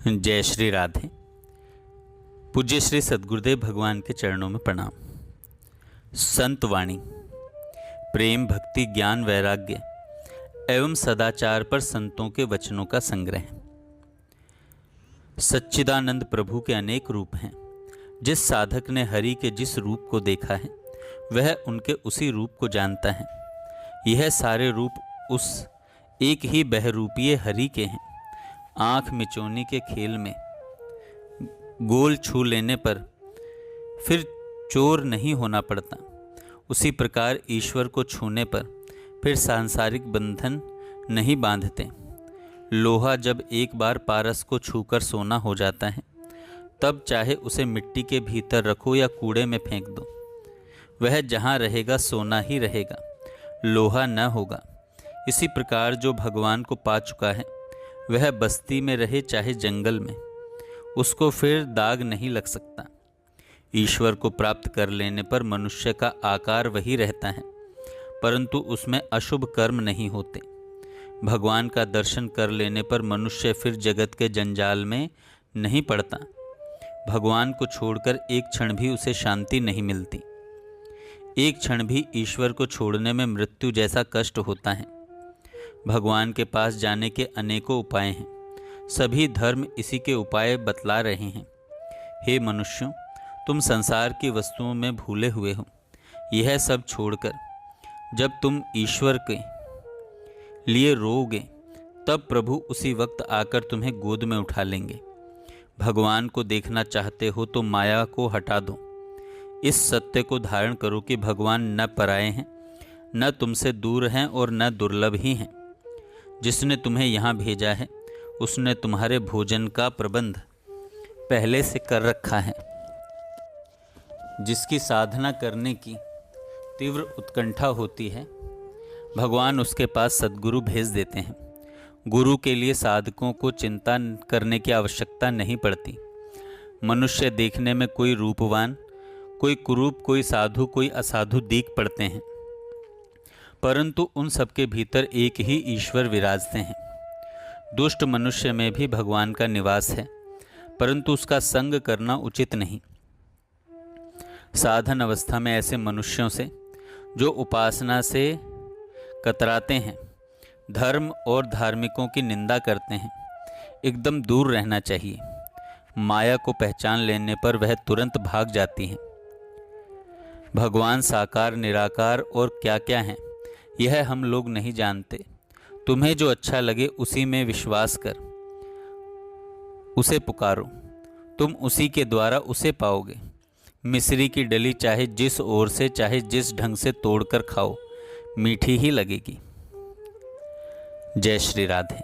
जय श्री राधे। पूज्य श्री सद्गुरुदेव भगवान के चरणों में प्रणाम। संत वाणी प्रेम भक्ति ज्ञान वैराग्य एवं सदाचार पर संतों के वचनों का संग्रह। सच्चिदानंद प्रभु के अनेक रूप हैं। जिस साधक ने हरि के जिस रूप को देखा है वह उनके उसी रूप को जानता है। यह सारे रूप उस एक ही बहरूपीय हरि के हैं। आँख मिचौनी के खेल में गोल छू लेने पर फिर चोर नहीं होना पड़ता, उसी प्रकार ईश्वर को छूने पर फिर सांसारिक बंधन नहीं बांधते। लोहा जब एक बार पारस को छूकर सोना हो जाता है तब चाहे उसे मिट्टी के भीतर रखो या कूड़े में फेंक दो, वह जहाँ रहेगा सोना ही रहेगा, लोहा न होगा। इसी प्रकार जो भगवान को पा चुका है वह बस्ती में रहे चाहे जंगल में, उसको फिर दाग नहीं लग सकता। ईश्वर को प्राप्त कर लेने पर मनुष्य का आकार वही रहता है, परंतु उसमें अशुभ कर्म नहीं होते। भगवान का दर्शन कर लेने पर मनुष्य फिर जगत के जंजाल में नहीं पड़ता। भगवान को छोड़कर एक क्षण भी उसे शांति नहीं मिलती। एक क्षण भी ईश्वर को छोड़ने में मृत्यु जैसा कष्ट होता है। भगवान के पास जाने के अनेकों उपाय हैं, सभी धर्म इसी के उपाय बतला रहे हैं। हे मनुष्यों, तुम संसार की वस्तुओं में भूले हुए हो। यह सब छोड़कर जब तुम ईश्वर के लिए रोओगे तब प्रभु उसी वक्त आकर तुम्हें गोद में उठा लेंगे। भगवान को देखना चाहते हो तो माया को हटा दो। इस सत्य को धारण करो कि भगवान न पराये हैं, न तुमसे दूर हैं और न दुर्लभ ही हैं। जिसने तुम्हें यहाँ भेजा है उसने तुम्हारे भोजन का प्रबंध पहले से कर रखा है। जिसकी साधना करने की तीव्र उत्कंठा होती है भगवान उसके पास सद्गुरु भेज देते हैं। गुरु के लिए साधकों को चिंता करने की आवश्यकता नहीं पड़ती। मनुष्य देखने में कोई रूपवान, कोई कुरूप, कोई साधु, कोई असाधु दिख पड़ते हैं, परंतु उन सबके भीतर एक ही ईश्वर विराजते हैं। दुष्ट मनुष्य में भी भगवान का निवास है, परंतु उसका संग करना उचित नहीं। साधन अवस्था में ऐसे मनुष्यों से जो उपासना से कतराते हैं, धर्म और धार्मिकों की निंदा करते हैं, एकदम दूर रहना चाहिए। माया को पहचान लेने पर वह तुरंत भाग जाती है। भगवान साकार निराकार और क्या क्या हैं यह हम लोग नहीं जानते। तुम्हें जो अच्छा लगे उसी में विश्वास कर उसे पुकारो, तुम उसी के द्वारा उसे पाओगे। मिस्री की डली चाहे जिस ओर से चाहे जिस ढंग से तोड़कर खाओ, मीठी ही लगेगी। जय श्री राधे।